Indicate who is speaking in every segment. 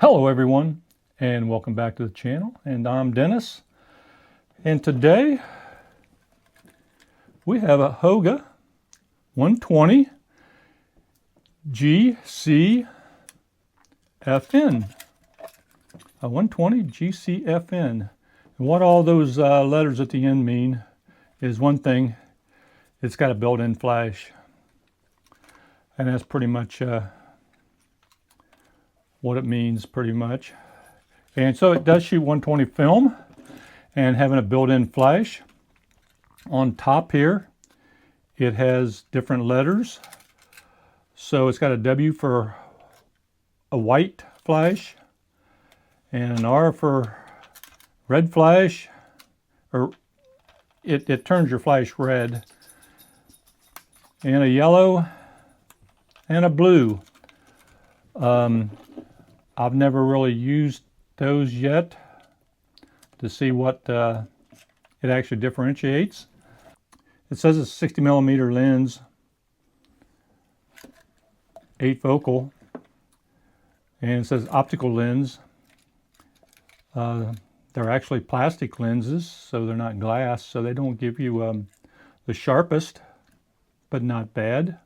Speaker 1: Hello everyone, and welcome back to the channel. And I'm Dennis, and today we have a Holga 120 GCFN. A 120 GCFN. And what all those letters at the end mean is one thing: it's got a built-in flash, and that's pretty much what it means, pretty much. And so it does shoot 120 film, and having a built-in flash. On top here it has different letters, so it's got a W for a white flash, and an R for red flash, or it turns your flash red, and a yellow and a blue. I've never really used those yet to see what it actually differentiates. It says it's a 60mm lens, 8 focal, and it says optical lens. They're actually plastic lenses, so they're not glass, so they don't give you the sharpest, but not bad.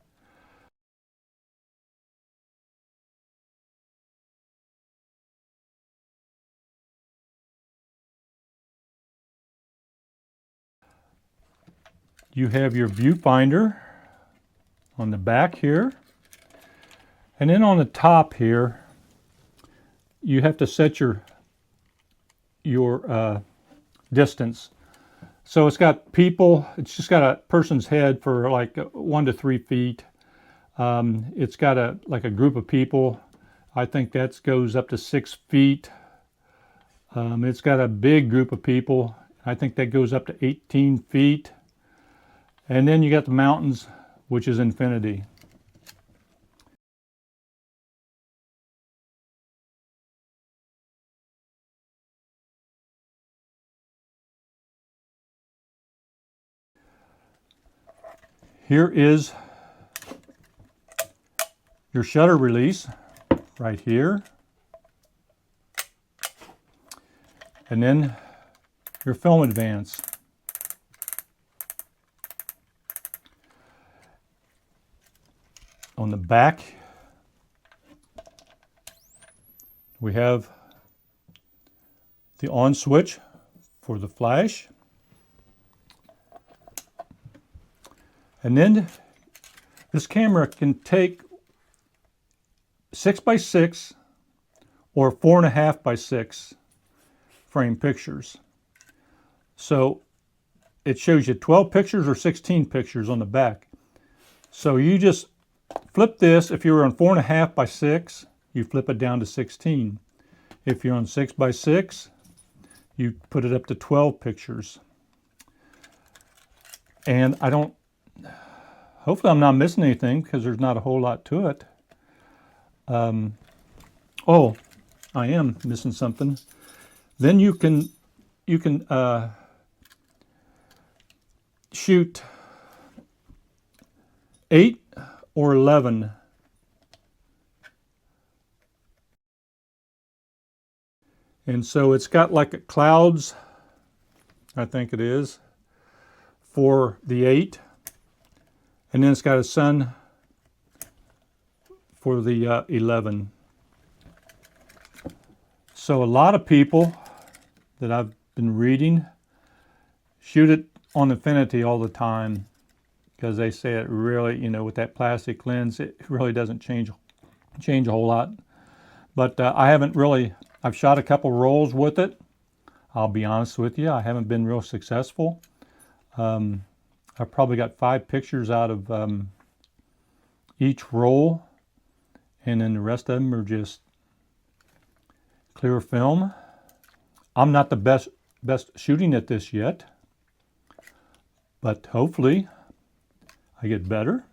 Speaker 1: You have your viewfinder on the back here, and then on the top here you have to set your distance. So it's got people, it's just got a person's head for like 1 to 3 feet. It's got like a group of people. I think that goes up to 6 feet. It's got a big group of people. I think that goes up to 18 feet. And then you got the mountains, which is infinity. Here is your shutter release right here. And then your film advance. On the back, we have the on switch for the flash. And then this camera can take 6x6 or 4.5x6 frame pictures. So it shows you 12 pictures or 16 pictures on the back. So you just flip this. If you were on 4.5x6, you flip it down to 16. If you're on 6x6, you put it up to 12 pictures. And hopefully I'm not missing anything, because there's not a whole lot to it. Oh, I am missing something. Then you can shoot 8 or 11. And so it's got like clouds, I think it is, for the 8. And then it's got a sun for the 11. So a lot of people that I've been reading shoot it on infinity all the time, because they say it really, with that plastic lens, it really doesn't change a whole lot. But I haven't really, I've shot a couple rolls with it. I'll be honest with you, I haven't been real successful. I've probably got 5 pictures out of each roll, and then the rest of them are just clear film. I'm not the best shooting at this yet, but hopefully I get better.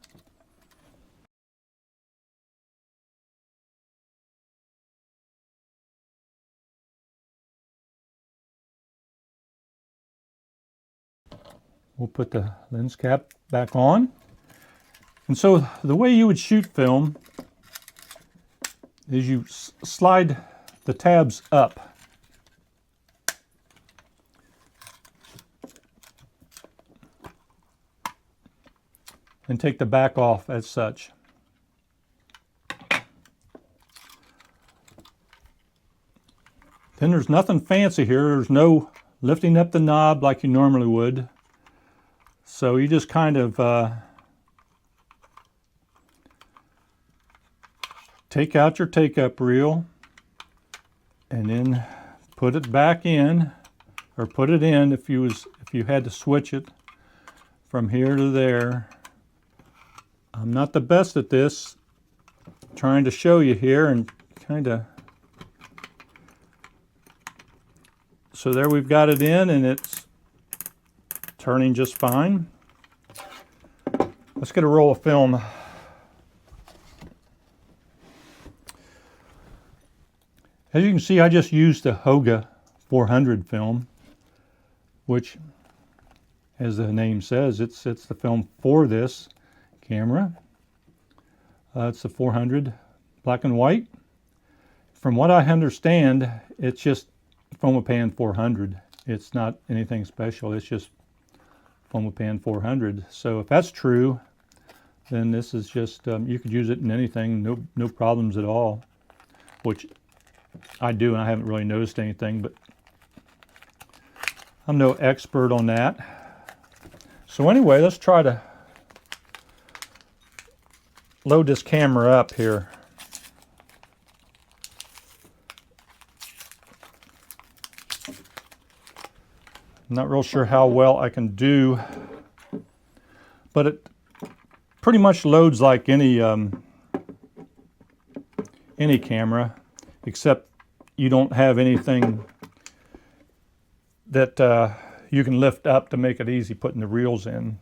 Speaker 1: We'll put the lens cap back on. And so the way you would shoot film is you slide the tabs up. And take the back off as such. Then there's nothing fancy here. There's no lifting up the knob like you normally would. So you just kind of take out your take-up reel and then put it back in, or put it in if you had to switch it from here to there. I'm not the best at this, trying to show you here and kind of. So there we've got it in and it's turning just fine. Let's get a roll of film. As you can see, I just used the Holga 400 film, which, as the name says, it's the film for this camera. It's the 400 black and white. From what I understand, it's just Film 400. It's not anything special. It's just Film 400. So if that's true, then this is just you could use it in anything, no problems at all. Which I do, and I haven't really noticed anything, but I'm no expert on that. So anyway, let's try to load this camera up here. I'm not real sure how well I can do, but it pretty much loads like any camera, except you don't have anything that you can lift up to make it easy putting the reels in.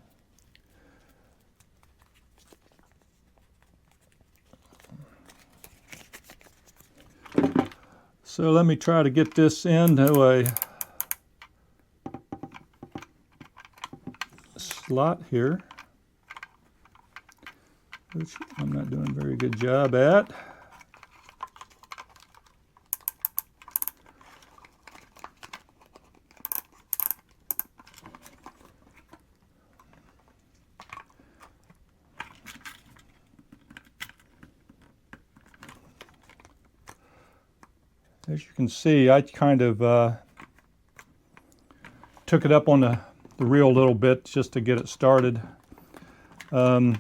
Speaker 1: So let me try to get this into a slot here, which I'm not doing a very good job at. As you can see, I kind of took it up on the reel a little bit just to get it started. That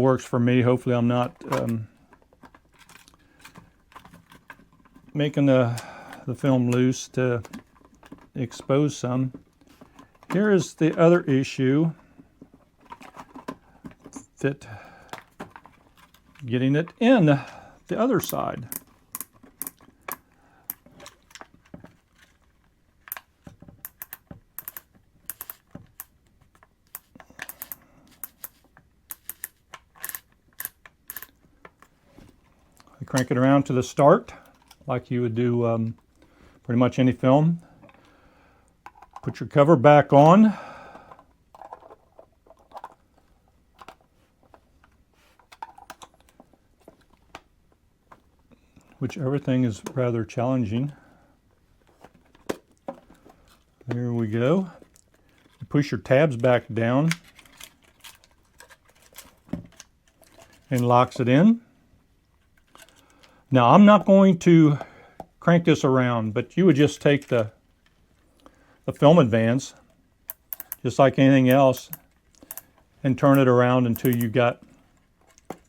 Speaker 1: works for me. Hopefully I'm not making the film loose to expose some. Here is the other issue, that getting it in the other side. Crank it around to the start like you would do pretty much any film. Put your cover back on. Which everything is rather challenging. There we go. Push your tabs back down and locks it in. Now I'm not going to crank this around, but you would just take the film advance, just like anything else, and turn it around until you got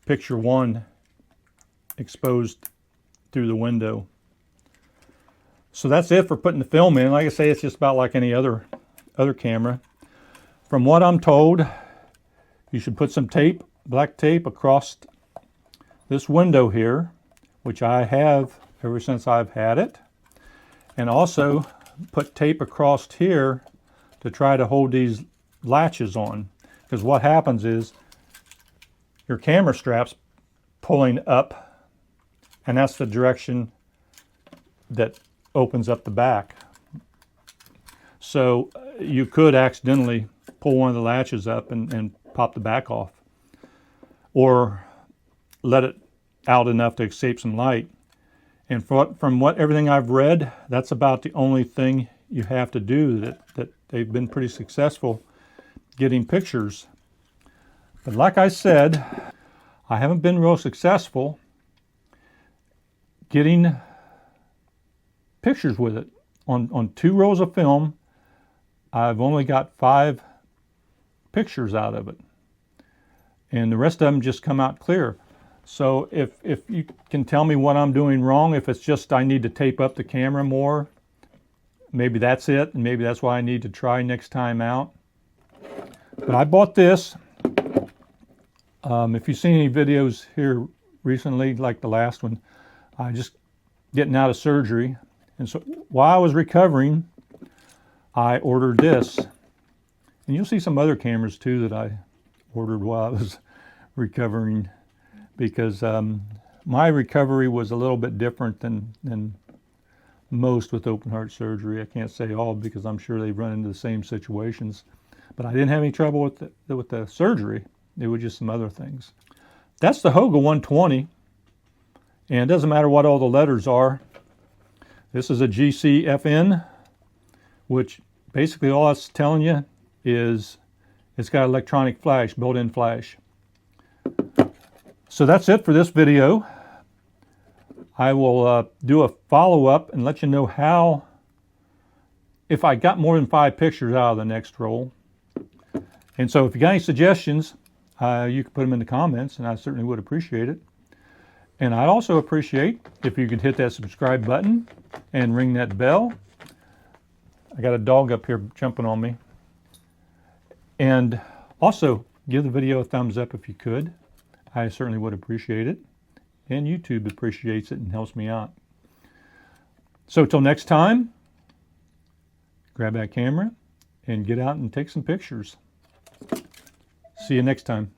Speaker 1: picture one exposed through the window. So that's it for putting the film in. Like I say, it's just about like any other camera. From what I'm told, you should put some tape, black tape, across this window here, which I have ever since I've had it, and also put tape across here to try to hold these latches on, because what happens is your camera strap's pulling up, and that's the direction that opens up the back. So you could accidentally pull one of the latches up and pop the back off, or let it out enough to escape some light And from what everything I've read, that's about the only thing you have to do. That they've been pretty successful getting pictures. But like I said, I haven't been real successful getting pictures with it. On 2 rolls of film, I've only got 5 pictures out of it. And the rest of them just come out clear. So if you can tell me what I'm doing wrong, if it's just I need to tape up the camera more, maybe that's it, and maybe that's what I need to try next time out. But I bought this. If you've seen any videos here recently, like the last one, I just getting out of surgery. And so while I was recovering, I ordered this. And you'll see some other cameras too that I ordered while I was recovering, because my recovery was a little bit different than most with open heart surgery. I can't say all, because I'm sure they've run into the same situations. But I didn't have any trouble with the surgery. It was just some other things. That's the Holga 120. And it doesn't matter what all the letters are. This is a GCFN, which basically all it's telling you is it's got electronic flash, built-in flash. So that's it for this video. I will do a follow-up and let you know if I got more than 5 pictures out of the next roll. And so if you got any suggestions, you can put them in the comments, and I certainly would appreciate it. And I'd also appreciate if you could hit that subscribe button and ring that bell. I got a dog up here jumping on me. And also give the video a thumbs up if you could. I certainly would appreciate it. And YouTube appreciates it and helps me out. So till next time, grab that camera and get out and take some pictures. See you next time.